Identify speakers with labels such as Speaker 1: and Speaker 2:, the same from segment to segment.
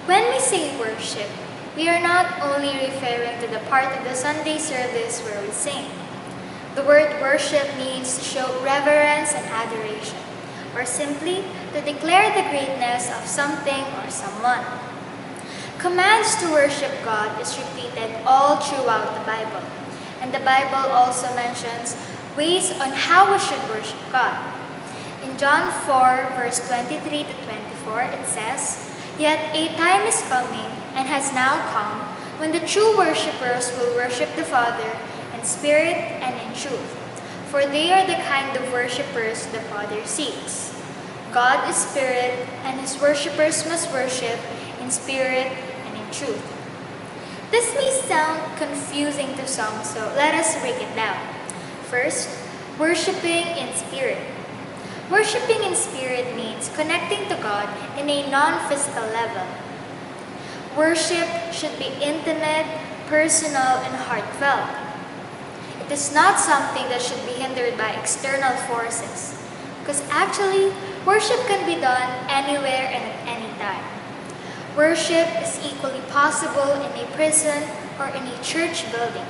Speaker 1: When we say worship, we are not only referring to the part of the Sunday service where we sing. The word worship means to show reverence and adoration, or simply to declare the greatness of something or someone. Commands to worship God is repeated all throughout the Bible, and the Bible also mentions ways on how we should worship God. In John 4, verse 23 to 24, it says, "Yet a time is coming, and has now come, when the true worshippers will worship the Father in spirit and in truth, for they are the kind of worshippers the Father seeks. God is spirit, and His worshippers must worship in spirit and in truth." This may sound confusing to some, so let us break it down. First, worshiping in spirit. Worshipping in spirit means connecting to God in a non-physical level. Worship should be intimate, personal, and heartfelt. It is not something that should be hindered by external forces, because actually, worship can be done anywhere and at any time. Worship is equally possible in a prison or in a church building.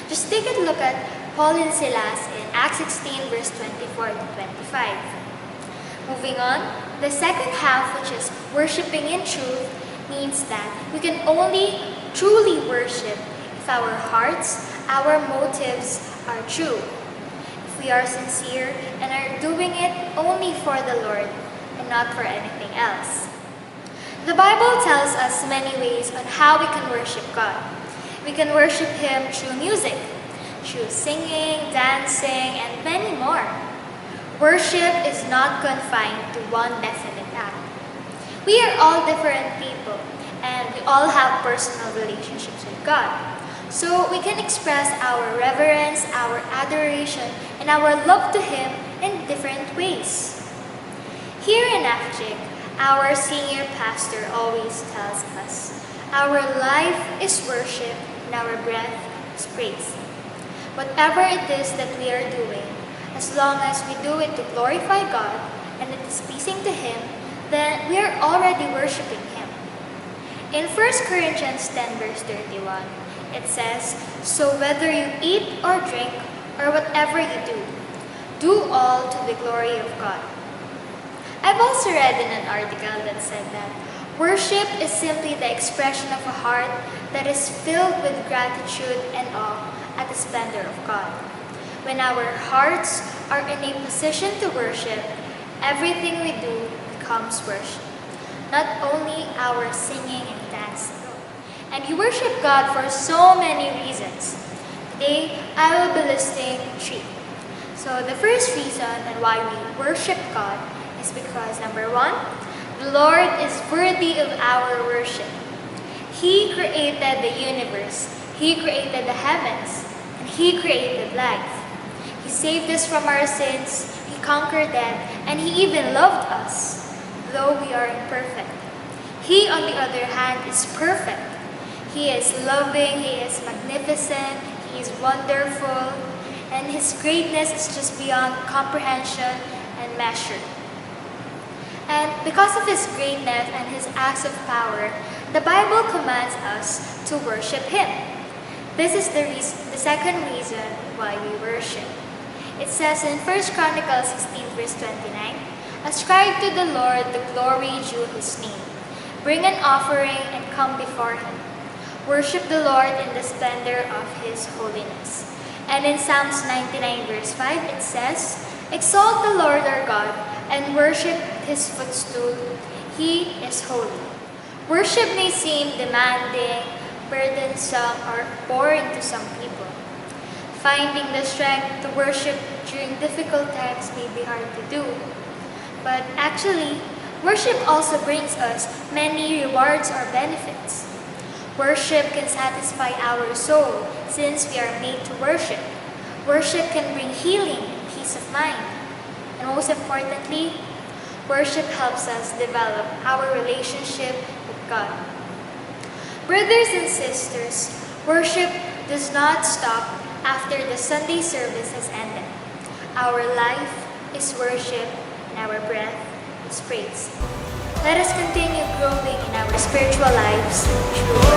Speaker 1: Just take a look at Paul and Silas in Acts 16, verse 24 to 25. Moving on, the second half, which is worshiping in truth, means that we can only truly worship if our hearts, our motives are true. If we are sincere and are doing it only for the Lord and not for anything else. The Bible tells us many ways on how we can worship God. We can worship Him through music, through singing, dancing, and many more. Worship is not confined to one definite act. We are all different people, and we all have personal relationships with God. So we can express our reverence, our adoration, and our love to Him in different ways. Here in AFGIC, our senior pastor always tells us, our life is worship and our breath is praise. Whatever it is that we are doing, as long as we do it to glorify God and it is pleasing to Him, then we are already worshiping Him. In 1 Corinthians 10, verse 31, it says, "So whether you eat or drink or whatever you do all to the glory of God." I've also read in an article that said that worship is simply the expression of a heart that is filled with gratitude and awe at the splendor of God. When our hearts are in a position to worship, everything we do becomes worship. Not only our singing and dancing. And you worship God for so many reasons. Today, I will be listing 3. So the first reason and why we worship God is because, number 1, the Lord is worthy of our worship. He created the universe. He created the heavens. And He created life. He saved us from our sins. He conquered death. And He even loved us, though we are imperfect. He, on the other hand, is perfect. He is loving. He is magnificent. He is wonderful. And His greatness is just beyond comprehension and measure. And because of His greatness and His acts of power, the Bible commands us to worship Him. This is the second reason why we worship. It says in 1 Chronicles 16, verse 29, "Ascribe to the Lord the glory due His name. Bring an offering and come before Him. Worship the Lord in the splendor of His holiness." And in Psalms 99, verse 5, it says, "Exalt the Lord our God and worship His footstool. He is holy." Worship may seem demanding, burdensome, or boring to some people. Finding the strength to worship during difficult times may be hard to do. But actually, worship also brings us many rewards or benefits. Worship can satisfy our soul since we are made to worship. Worship can bring healing and peace of mind. And most importantly, worship helps us develop our relationship with God. Brothers and sisters, worship does not stop after the Sunday service has ended. Our life is worship and our breath is praise. Let us continue growing in our spiritual lives through